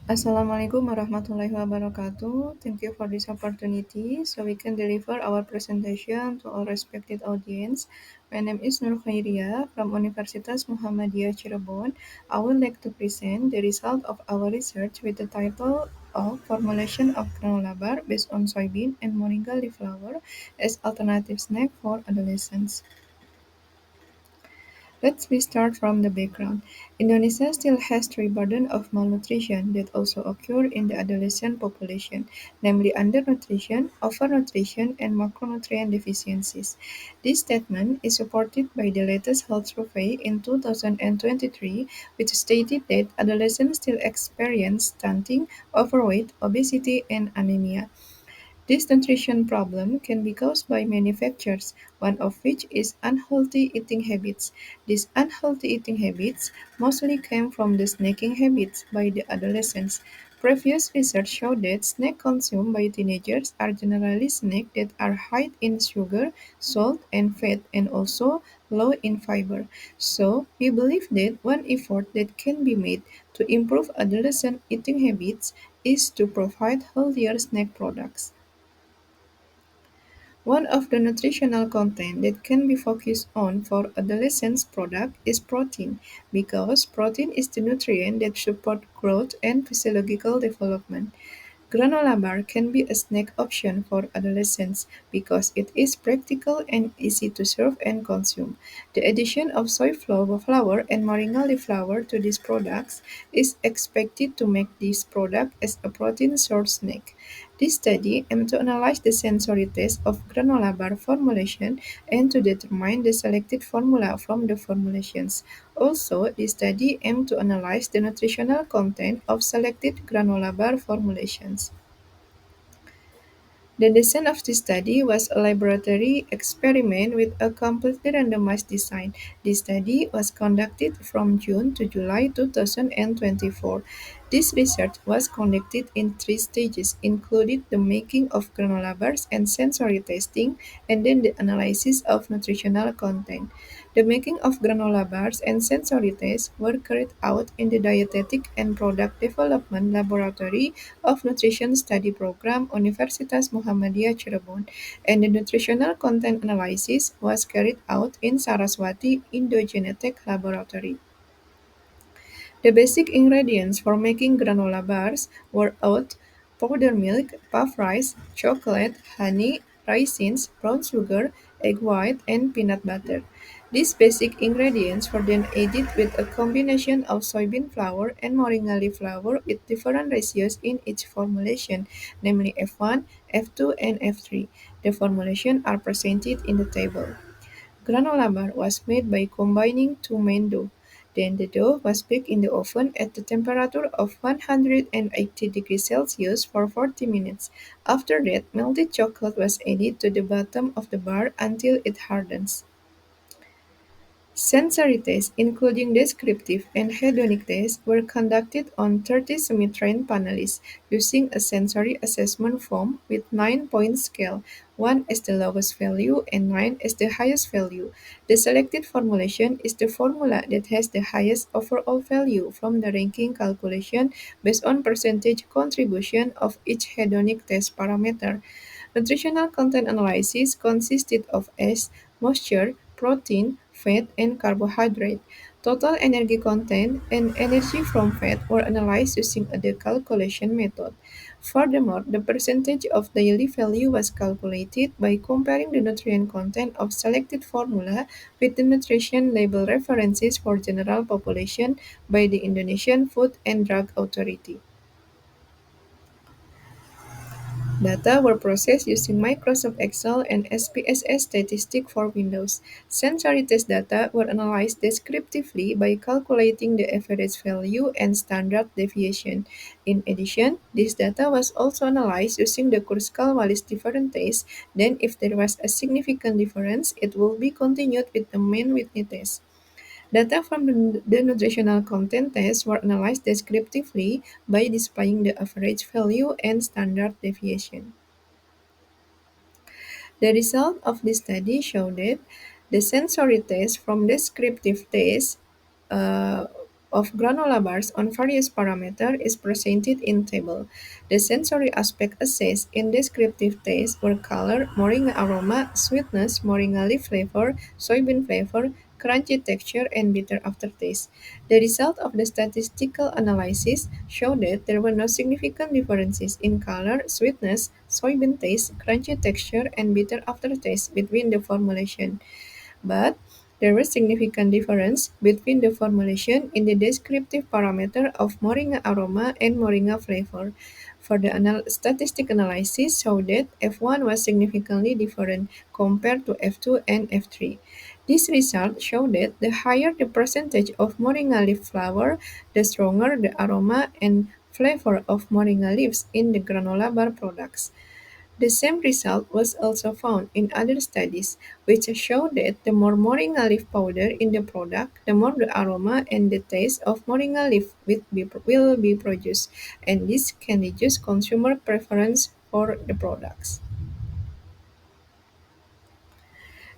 Assalamualaikum warahmatullahi wabarakatuh. Thank you for this opportunity so we can deliver our presentation to our respected audience. My name is Nur Khairia from Universitas Muhammadiyah Cirebon. I would like to present the result of our research with the title of Formulation of Granola Bar based on soybean and moringa leaf flower as alternative snack for adolescents. Let's we start from the background. Indonesia still has three burden of malnutrition that also occur in the adolescent population, namely undernutrition, overnutrition, and macronutrient deficiencies. This statement is supported by the latest health survey in 2023, which stated that adolescents still experience stunting, overweight, obesity, and anemia. This nutrition problem can be caused by many factors, one of which is unhealthy eating habits. These unhealthy eating habits mostly came from the snacking habits by the adolescents. Previous research showed that snacks consumed by teenagers are generally snacks that are high in sugar, salt, and fat, and also low in fiber. So, we believe that one effort that can be made to improve adolescent eating habits is to provide healthier snack products. One of the nutritional content that can be focused on for adolescents product is protein, because protein is the nutrient that support growth and physiological development. Granola bar can be a snack option for adolescents because it is practical and easy to serve and consume. The addition of soy flour and moringa leaf flour to these products is expected to make this product as a protein-source snack. This study aimed to analyze the sensory taste of granola bar formulation and to determine the selected formula from the formulations. Also, this study aimed to analyze the nutritional content of selected granola bar formulations. The design of this study was a laboratory experiment with a completely randomized design. This study was conducted from June to July 2024. This research was conducted in three stages, including the making of granola bars and sensory testing, and then the analysis of nutritional content. The making of granola bars and sensory tests were carried out in the Dietetic and Product Development Laboratory of Nutrition Study Program Universitas Muhammadiyah Cirebon, and the nutritional content analysis was carried out in Saraswati Indo-Genetic Laboratory. The basic ingredients for making granola bars were oat, powdered milk, puff rice, chocolate, honey, raisins, brown sugar, egg white, and peanut butter. These basic ingredients were then added with a combination of soybean flour and moringa leaf flour with different ratios in each formulation, namely F1, F2, and F3. The formulations are presented in the table. Granola bar was made by combining two main dough. Then the dough was baked in the oven at the temperature of 180 degrees Celsius for 40 minutes. After that, melted chocolate was added to the bottom of the bar until it hardens. Sensory tests, including descriptive and hedonic tests, were conducted on 30 semi-trained panelists using a sensory assessment form with 9-point scale, 1 as the lowest value and 9 as the highest value. The selected formulation is the formula that has the highest overall value from the ranking calculation based on percentage contribution of each hedonic test parameter. Nutritional content analysis consisted of S, moisture, protein, fat, and carbohydrate. Total energy content and energy from fat were analyzed using the calculation method. Furthermore, the percentage of daily value was calculated by comparing the nutrient content of selected formula with the nutrition label references for general population by the Indonesian Food and Drug Authority. Data were processed using Microsoft Excel and SPSS statistic for Windows. Sensory test data were analyzed descriptively by calculating the average value and standard deviation. In addition, this data was also analyzed using the Kurzweil-Wallis difference test. Then, if there was a significant difference, it will be continued with the Mann-Whitney test. Data from the nutritional content test were analyzed descriptively by displaying the average value and standard deviation. The result of this study showed that the sensory test from descriptive test uh, of granola bars on various parameters is presented in table. The sensory aspect assessed in descriptive taste were color, moringa aroma, sweetness, moringa leaf flavor, soybean flavor, crunchy texture, and bitter aftertaste. The result of the statistical analysis showed that there were no significant differences in color, sweetness, soybean taste, crunchy texture, and bitter aftertaste between the formulation. But there was significant difference between the formulation in the descriptive parameter of moringa aroma and moringa flavor. For the statistic analysis showed that F1 was significantly different compared to F2 and F3. This result showed that the higher the percentage of moringa leaf flower, the stronger the aroma and flavor of moringa leaves in the granola bar products. The same result was also found in other studies, which showed that the more moringa leaf powder in the product, the more the aroma and the taste of moringa leaf will be produced, and this can reduce consumer preference for the products.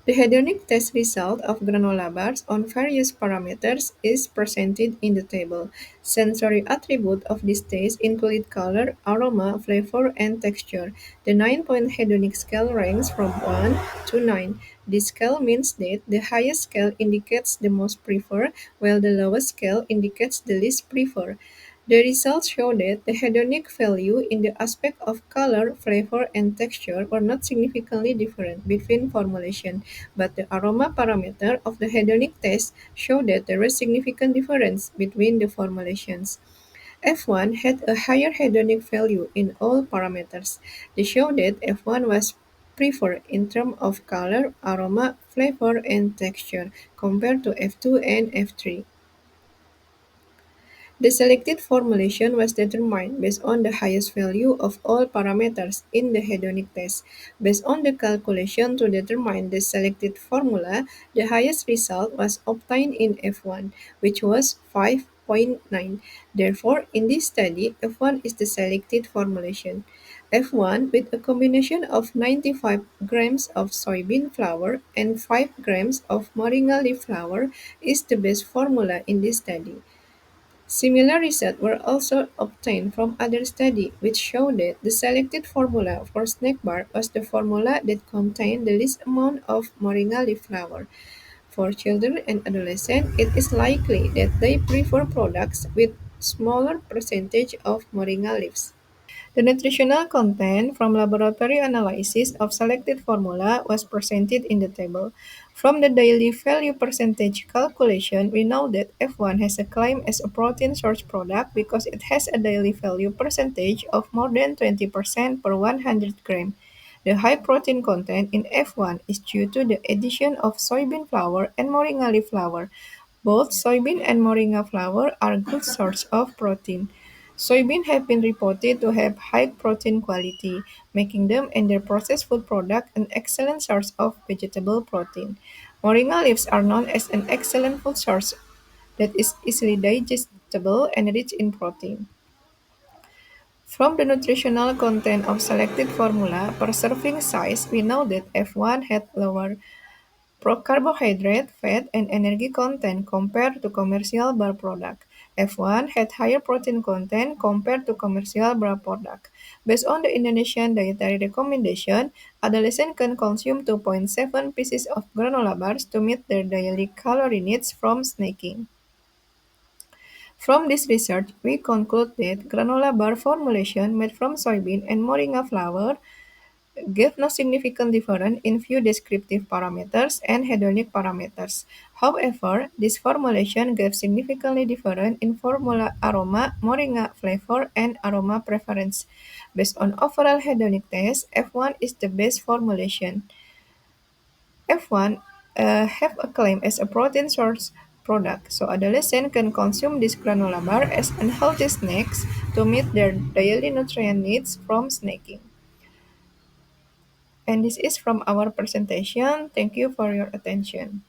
The hedonic test result of granola bars on various parameters is presented in the table. Sensory attributes of this taste include color, aroma, flavor, and texture. The 9-point hedonic scale ranks from 1 to 9. This scale means that the highest scale indicates the most preferred, while the lowest scale indicates the least preferred. The results show that the hedonic value in the aspect of color, flavor, and texture were not significantly different between formulations, but the aroma parameter of the hedonic test showed that there was significant difference between the formulations. F1 had a higher hedonic value in all parameters. They showed that F1 was preferred in terms of color, aroma, flavor, and texture compared to F2 and F3. The selected formulation was determined based on the highest value of all parameters in the hedonic test. Based on the calculation to determine the selected formula, the highest result was obtained in F1, which was 5.9. Therefore, in this study, F1 is the selected formulation. F1 with a combination of 95 grams of soybean flour and 5 grams of moringa leaf flour is the best formula in this study. Similar results were also obtained from other studies, which showed that the selected formula for snack bar was the formula that contained the least amount of moringa leaf flour. For children and adolescents, it is likely that they prefer products with smaller percentage of moringa leaves. The nutritional content from laboratory analysis of selected formula was presented in the table. From the daily value percentage calculation, we know that F1 has a claim as a protein source product because it has a daily value percentage of more than 20% per 100 gram. The high protein content in F1 is due to the addition of soybean flour and moringa leaf flour. Both soybean and moringa flour are good sources of protein. Soybean have been reported to have high protein quality, making them and their processed food product an excellent source of vegetable protein. Moringa leaves are known as an excellent food source that is easily digestible and rich in protein. From the nutritional content of selected formula per serving size, we know that F1 had lower carbohydrate, fat, and energy content compared to commercial bar product. F1 had higher protein content compared to commercial bar product. Based on the Indonesian dietary recommendation, adolescents can consume 2.7 pieces of granola bars to meet their daily calorie needs from snacking. From this research, we conclude that granola bar formulation made from soybean and moringa flour gave no significant difference in few descriptive parameters and hedonic parameters. However, this formulation gave significantly different in formula aroma, moringa flavor, and aroma preference. Based on overall hedonic test, F1 is the best formulation. F1 have a claim as a protein source product, so adolescents can consume this granola bar as unhealthy snacks to meet their daily nutrient needs from snacking. And this is from our presentation. Thank you for your attention.